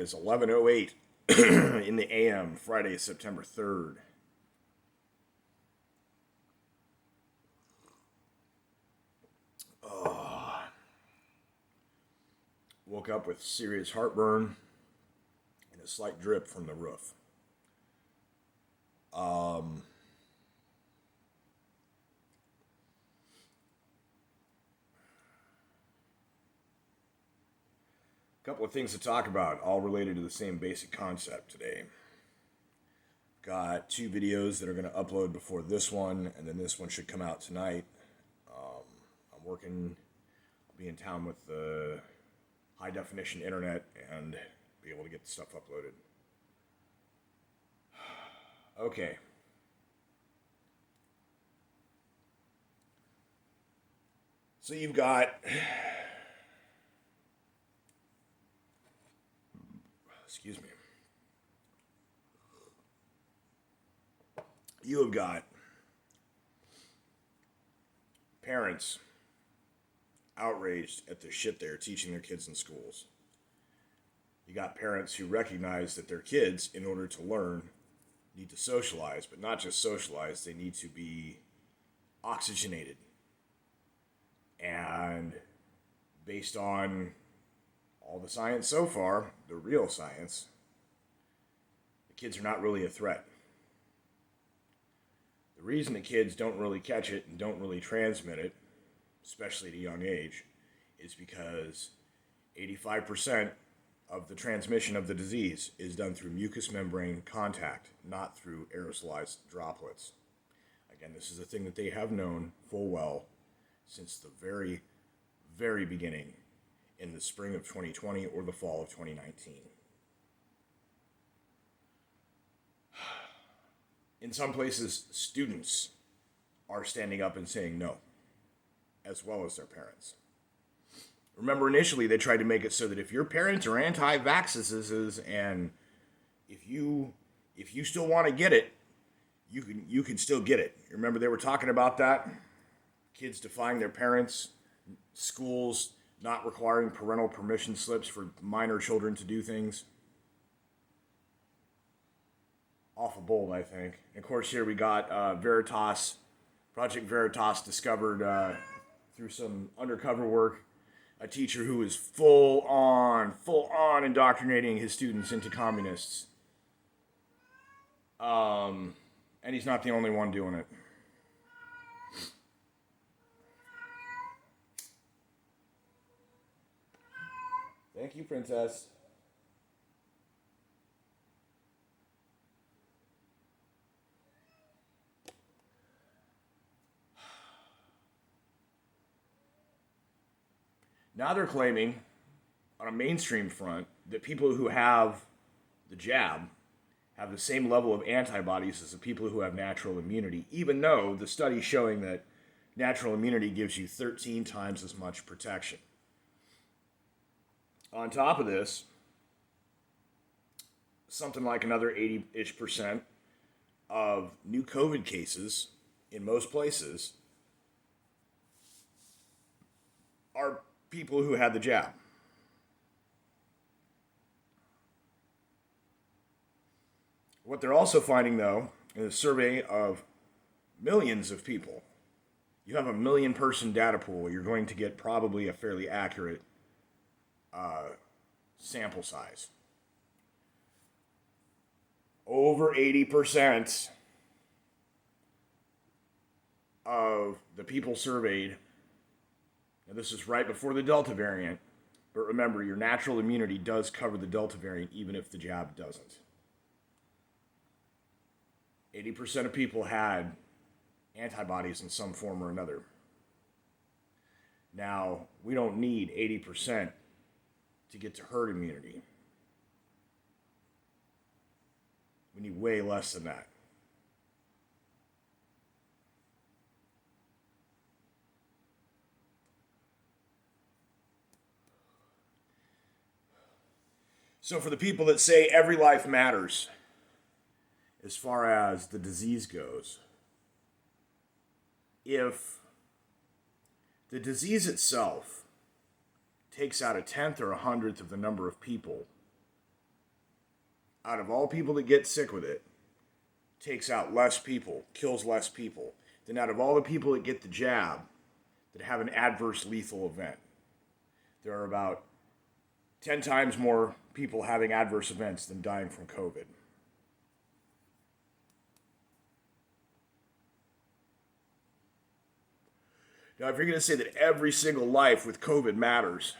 is 11:08 in the AM, Friday, September 3rd. Woke up with serious heartburn and a slight drip from the roof. A couple of things to talk about, all related to the same basic concept today. Got two videos that are going to upload before this one, and then this one should come out tonight. I'm working, I'll be in town with the high definition internet and be able to get the stuff uploaded. Okay. So you've got, excuse me, you have got parents outraged at the shit they're teaching their kids in schools. You got parents who recognize that their kids, in order to learn, need to socialize, but not just socialize, they need to be oxygenated. And based on all the science so far, the real science, the kids are not really a threat. The reason the kids don't really catch it and don't really transmit it, especially at a young age, is because 85% of the transmission of the disease is done through mucous membrane contact, not through aerosolized droplets. Again, this is a thing that they have known full well since the very, very beginning in the spring of 2020 or the fall of 2019. In some places, students are standing up and saying no, as well as their parents. Remember, initially they tried to make it so that if your parents are anti-vaxxers and if you still want to get it, you can still get it. Remember they were talking about that? Kids defying their parents, schools not requiring parental permission slips for minor children to do things. Awful bold, I think. And of course, here we got Veritas, Project Veritas discovered through some undercover work, a teacher who is full on indoctrinating his students into communists. And he's not the only one doing it. Thank you, Princess. Now they're claiming, on a mainstream front, that people who have the jab have the same level of antibodies as the people who have natural immunity, even though the study's showing that natural immunity gives you 13 times as much protection. On top of this, something like another 80-ish% of new COVID cases in most places are people who had the jab. What they're also finding, though, in a survey of millions of people, you have a 1,000,000-person data pool, you're going to get probably a fairly accurate sample size. Over 80% of the people surveyed, now this is right before the Delta variant, but remember, your natural immunity does cover the Delta variant even if the jab doesn't. 80% of people had antibodies in some form or another. Now, we don't need 80% to get to herd immunity. We need way less than that. So for the people that say every life matters as far as the disease goes, if the disease itself takes out 1/10 or 100th of the number of people out of all people that get sick with it, takes out less people, kills less people, than out of all the people that get the jab that have an adverse lethal event. There are about 10 times more people having adverse events than dying from COVID. Now, if you're going to say that every single life with COVID matters,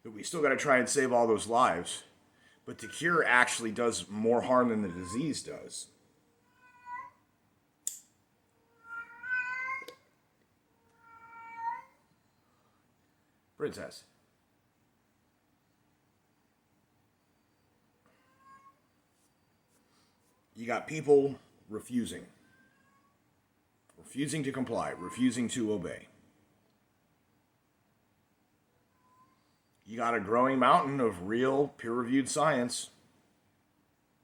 that we still got to try and save all those lives, but the cure actually does more harm than the disease does. Princess. You got people refusing to comply, refusing to obey. You got a growing mountain of real peer-reviewed science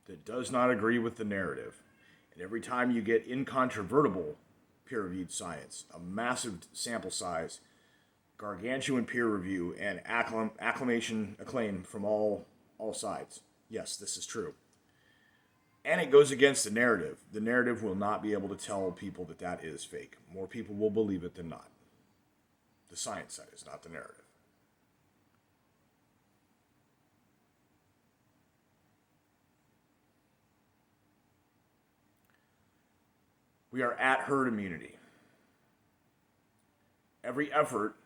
that does not agree with the narrative. And every time you get incontrovertible peer-reviewed science, a massive sample size, gargantuan peer review, and acclaim from all sides. Yes, this is true. And it goes against the narrative. The narrative will not be able to tell people that that is fake. More people will believe it than not. The science side is not the narrative. We are at herd immunity. Every effort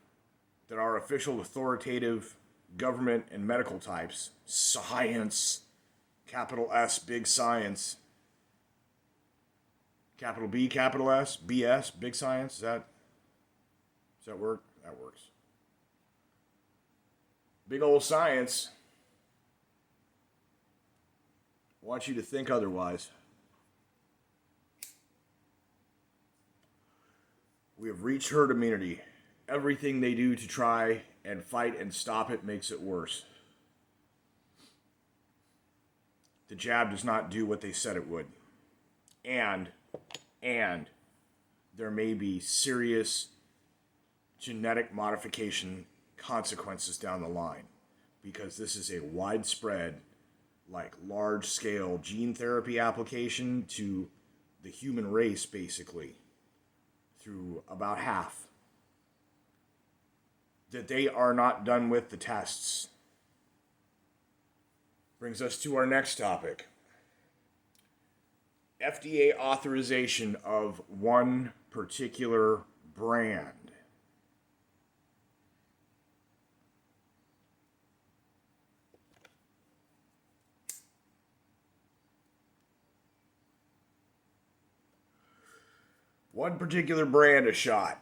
that our official authoritative government and medical types, science, capital S, big science, capital B, capital S, BS, big science, does that work? That works. Big old science wants you to think otherwise. We have reached herd immunity. Everything they do to try and fight and stop it makes it worse. The jab does not do what they said it would. And there may be serious genetic modification consequences down the line, because this is a widespread, like large-scale gene therapy application to the human race, basically, through about half. That they are not done with the tests. Brings us to our next topic. FDA authorization of one particular brand. One particular brand of shot.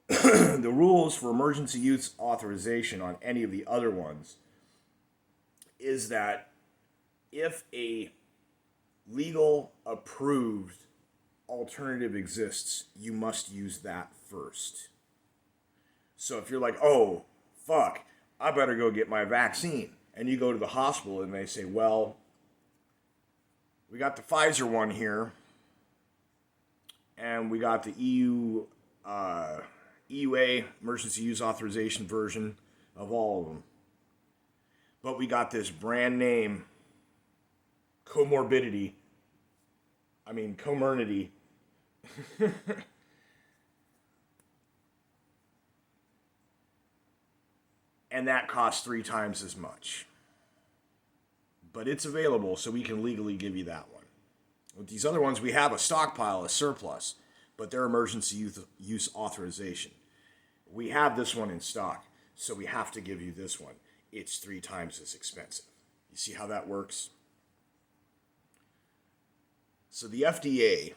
The rules for emergency use authorization on any of the other ones is that if a legal approved alternative exists, you must use that first. So if you're like, oh, fuck, I better go get my vaccine, and you go to the hospital and they say, well, we got the Pfizer one here, and we got the EUA, emergency use authorization version of all of them. But we got this brand name comorbidity. And that costs 3 times as much. But it's available, so we can legally give you that one. With these other ones, we have a stockpile, a surplus, but they're emergency use authorization. We have this one in stock, so we have to give you this one. It's 3 times as expensive. You see how that works? So the FDA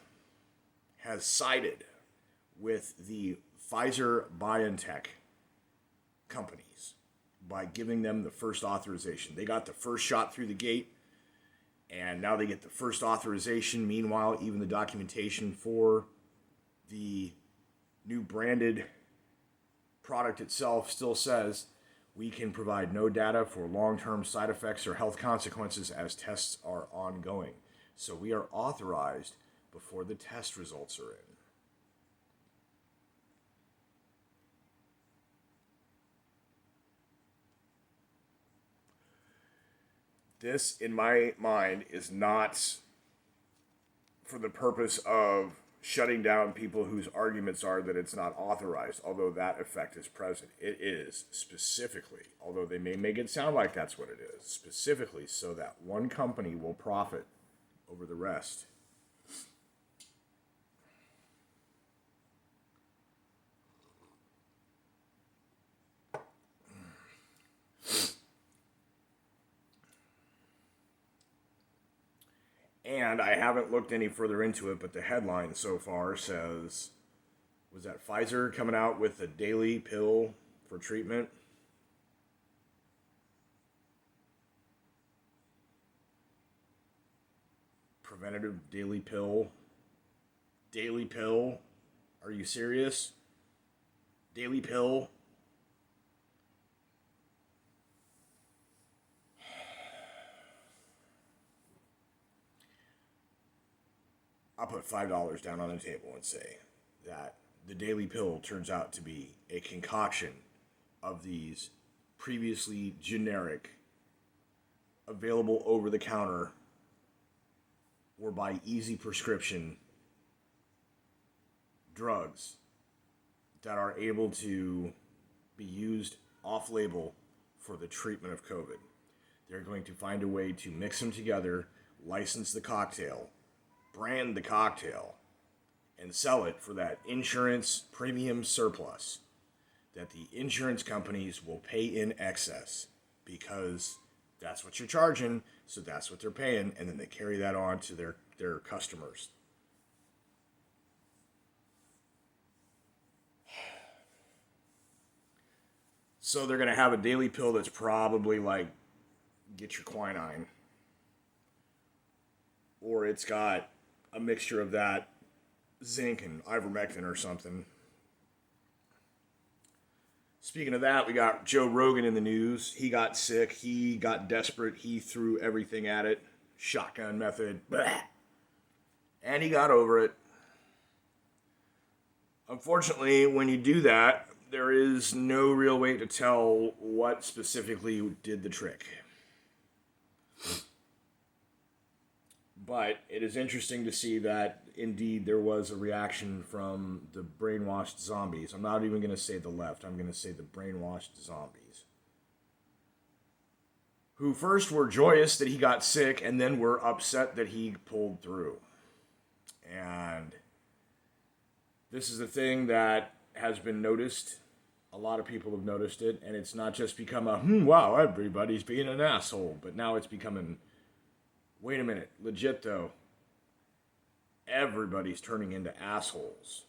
has sided with the Pfizer-BioNTech companies by giving them the first authorization. They got the first shot through the gate, and now they get the first authorization. Meanwhile, even the documentation for the new branded product itself still says we can provide no data for long-term side effects or health consequences as tests are ongoing. So we are authorized before the test results are in. This, in my mind, is not for the purpose of shutting down people whose arguments are that it's not authorized, although that effect is present. It is specifically, although they may make it sound like that's what it is, specifically so that one company will profit over the rest. And I haven't looked any further into it, but the headline so far says, was that Pfizer coming out with a daily pill for treatment? Preventative daily pill? Daily pill? Are you serious? Daily pill? I'll put $5 down on the table and say that the daily pill turns out to be a concoction of these previously generic, available over the counter, or by easy prescription drugs that are able to be used off label for the treatment of COVID. They're going to find a way to mix them together, license the cocktail, brand the cocktail, and sell it for that insurance premium surplus that the insurance companies will pay in excess because that's what you're charging, so that's what they're paying, and then they carry that on to their customers. So they're going to have a daily pill that's probably like, get your quinine. Or it's got a mixture of that, zinc and ivermectin or something. Speaking of that, we got Joe Rogan in the news. He got sick. He got desperate. He threw everything at it. Shotgun method. Blah. And he got over it. Unfortunately, when you do that, there is no real way to tell what specifically did the trick. But it is interesting to see that, indeed, there was a reaction from the brainwashed zombies. I'm not even going to say the left. I'm going to say the brainwashed zombies. Who first were joyous that he got sick and then were upset that he pulled through. And this is a thing that has been noticed. A lot of people have noticed it. And it's not just become a, wow, everybody's being an asshole. But now it's becoming... Wait a minute, legit though, everybody's turning into assholes.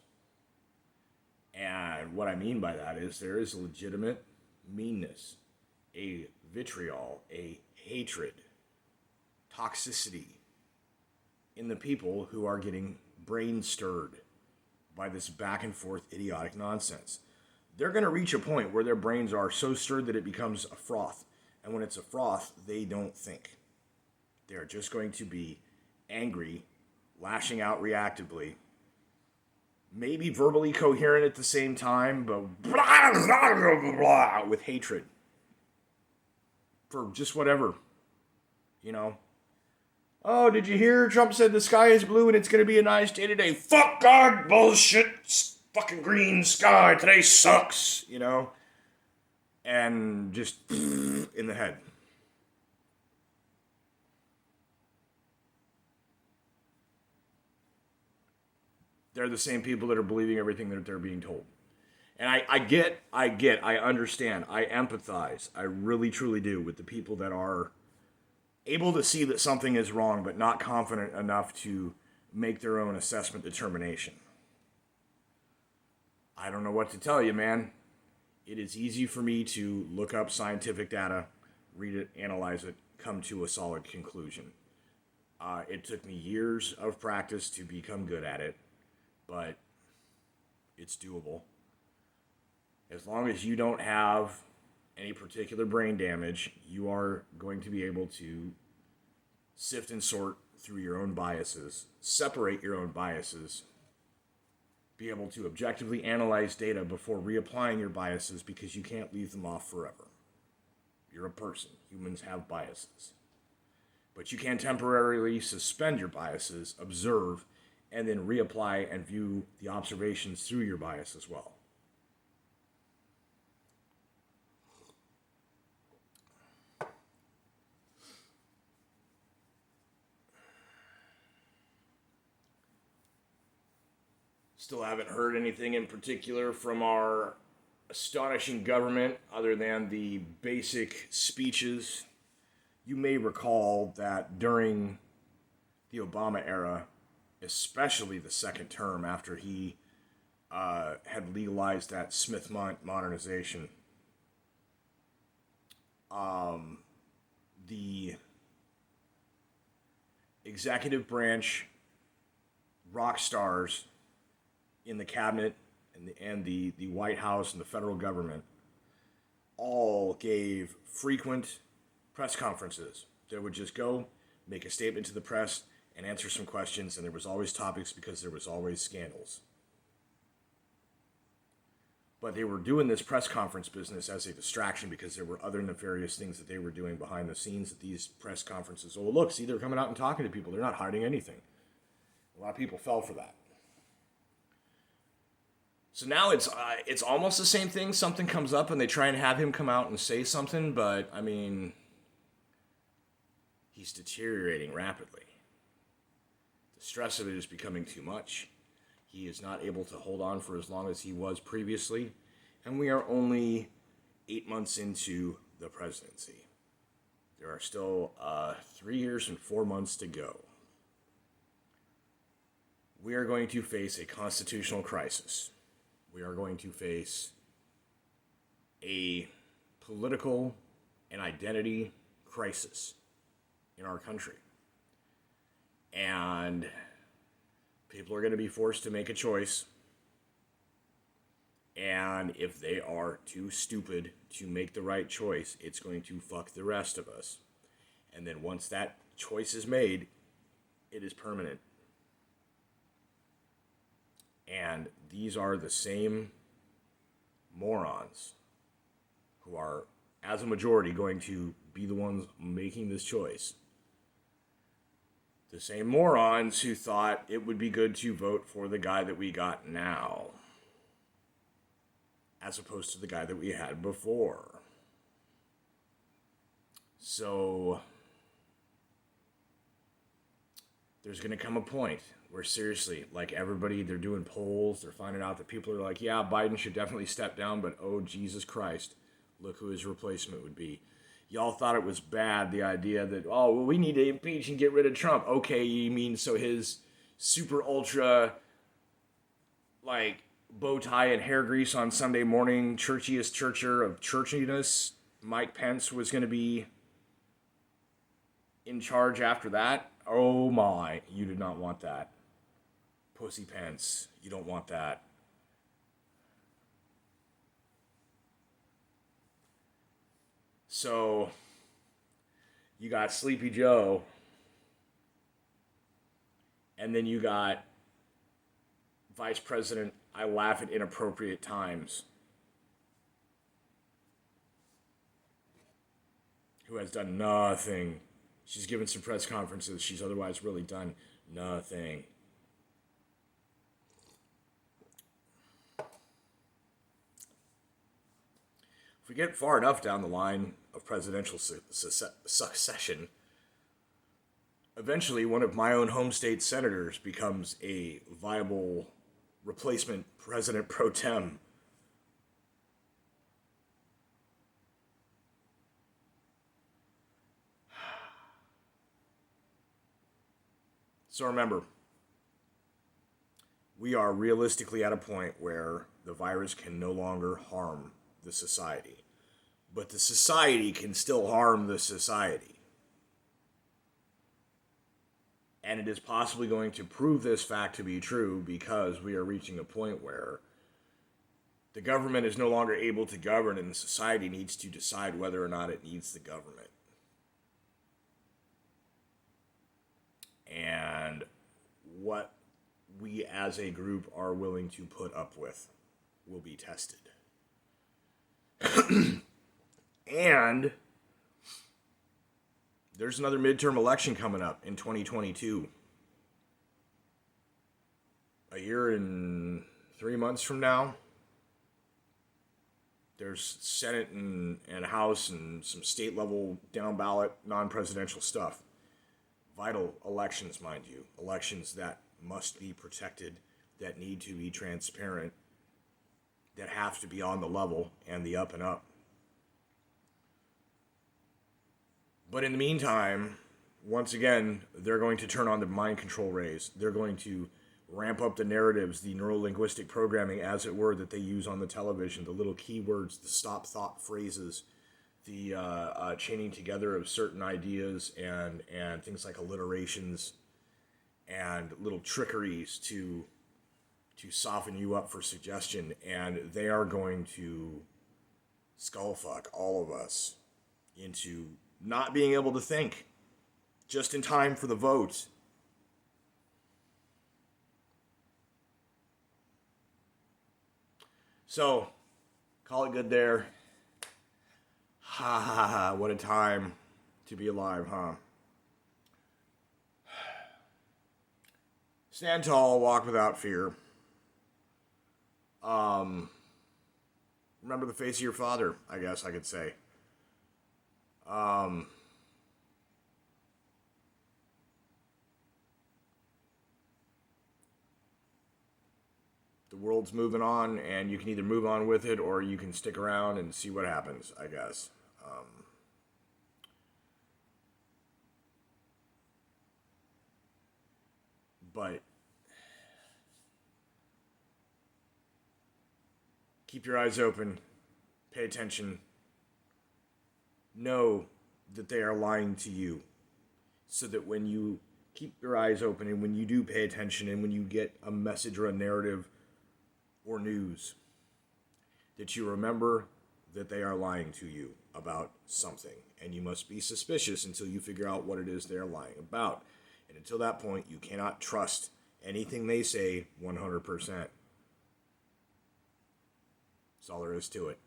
And what I mean by that is there is a legitimate meanness, a vitriol, a hatred, toxicity in the people who are getting brain stirred by this back and forth idiotic nonsense. They're going to reach a point where their brains are so stirred that it becomes a froth. And when it's a froth, they don't think. They're just going to be angry, lashing out reactively, maybe verbally coherent at the same time, but blah, blah, blah, blah, with hatred for just whatever, you know. Oh, did you hear Trump said the sky is blue and it's going to be a nice day today? Fuck God, bullshit, fucking green sky, today sucks, you know. And just in the head. They're the same people that are believing everything that they're being told. And I understand, I empathize, I really truly do with the people that are able to see that something is wrong but not confident enough to make their own assessment determination. I don't know what to tell you, man. It is easy for me to look up scientific data, read it, analyze it, come to a solid conclusion. It took me years of practice to become good at it. But it's doable. As long as you don't have any particular brain damage, you are going to be able to sift and sort through your own biases, separate your own biases, be able to objectively analyze data before reapplying your biases because you can't leave them off forever. You're a person. Humans have biases. But you can temporarily suspend your biases, observe, and then reapply and view the observations through your bias as well. Still haven't heard anything in particular from our astonishing government other than the basic speeches. You may recall that during the Obama era, especially the second term after he had legalized that Smith modernization, the executive branch rock stars in the cabinet and the White House and the federal government all gave frequent press conferences. They would just go, make a statement to the press, and answer some questions, and there was always topics because there was always scandals. But they were doing this press conference business as a distraction because there were other nefarious things that they were doing behind the scenes at these press conferences. Oh, look, see, they're coming out and talking to people. They're not hiding anything. A lot of people fell for that. So now it's almost the same thing. Something comes up and they try and have him come out and say something, but I mean, he's deteriorating rapidly. The stress of it is becoming too much. He is not able to hold on for as long as he was previously, and we are only 8 months into the presidency. There are still 3 years and 4 months to go. We are going to face a constitutional crisis. We are going to face a political and identity crisis in our country. And people are going to be forced to make a choice. And if they are too stupid to make the right choice, it's going to fuck the rest of us. And then once that choice is made, it is permanent. And these are the same morons who are, as a majority, going to be the ones making this choice. The same morons who thought it would be good to vote for the guy that we got now, as opposed to the guy that we had before. So there's going to come a point where seriously, like everybody, they're doing polls, they're finding out that people are like, yeah, Biden should definitely step down, but oh, Jesus Christ, look who his replacement would be. Y'all thought it was bad, the idea that, oh, well, we need to impeach and get rid of Trump. Okay, you mean so his super ultra, like, bow tie and hair grease on Sunday morning, churchiest churcher of churchiness, Mike Pence, was going to be in charge after that? Oh my, you did not want that. Pussy Pence, you don't want that. So, you got Sleepy Joe, and then you got Vice President, I laugh at inappropriate times, who has done nothing. She's given some press conferences. She's otherwise really done nothing. If we get far enough down the line of presidential succession, eventually one of my own home state senators becomes a viable replacement president pro tem. So remember, we are realistically at a point where the virus can no longer harm the society. But the society can still harm the society. And it is possibly going to prove this fact to be true because we are reaching a point where the government is no longer able to govern and the society needs to decide whether or not it needs the government. And what we as a group are willing to put up with will be tested. And There's another midterm election coming up in 2022. A year and 3 months from now. There's Senate and House and some state level down ballot non-presidential stuff. Vital elections, mind you. Elections that must be protected, that need to be transparent, that have to be on the level and the up and up. But in the meantime, once again, they're going to turn on the mind control rays. They're going to ramp up the narratives, the neurolinguistic programming, as it were, that they use on the television, the little keywords, the stop thought phrases, the chaining together of certain ideas and things like alliterations and little trickeries to soften you up for suggestion. And they are going to skullfuck all of us into not being able to think just in time for the vote. So, call it good there. Ha ha ha, what a time to be alive, huh? Stand tall, walk without fear. Remember the face of your father, I guess I could say. The world's moving on, and you can either move on with it or you can stick around and see what happens, I guess. But keep your eyes open, pay attention, know that they are lying to you, so that when you keep your eyes open and when you do pay attention and when you get a message or a narrative or news, that you remember that they are lying to you about something, and you must be suspicious until you figure out what it is they're lying about. And until that point, you cannot trust anything they say 100%. That's all there is to it.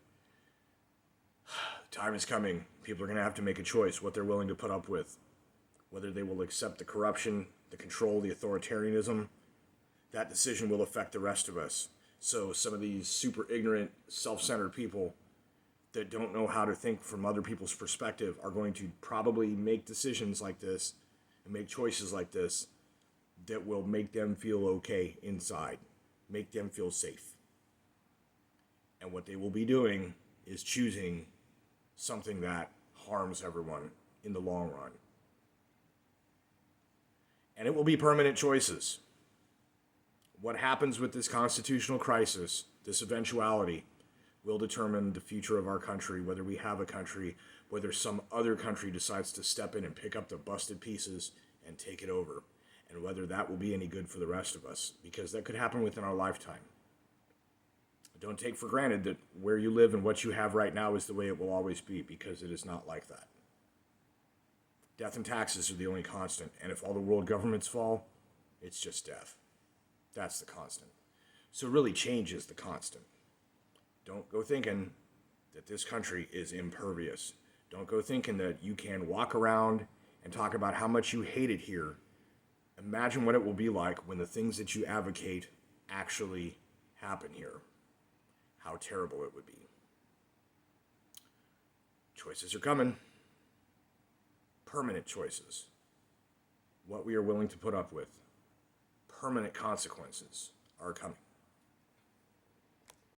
Time is coming. People are going to have to make a choice what they're willing to put up with. Whether they will accept the corruption, the control, the authoritarianism. That decision will affect the rest of us. So some of these super ignorant, self-centered people that don't know how to think from other people's perspective are going to probably make decisions like this and make choices like this that will make them feel okay inside, make them feel safe. And what they will be doing is choosing something that harms everyone in the long run. And it will be permanent choices. What happens with this constitutional crisis, this eventuality, will determine the future of our country, whether we have a country, whether some other country decides to step in and pick up the busted pieces and take it over, and whether that will be any good for the rest of us, because that could happen within our lifetime. Don't take for granted that where you live and what you have right now is the way it will always be, because it is not like that. Death and taxes are the only constant, and if all the world governments fall, it's just death. That's the constant. So really, change is the constant. Don't go thinking that this country is impervious. Don't go thinking that you can walk around and talk about how much you hate it here. Imagine what it will be like when the things that you advocate actually happen here. How terrible it would be. Choices are coming. Permanent choices. What we are willing to put up with. Permanent consequences are coming.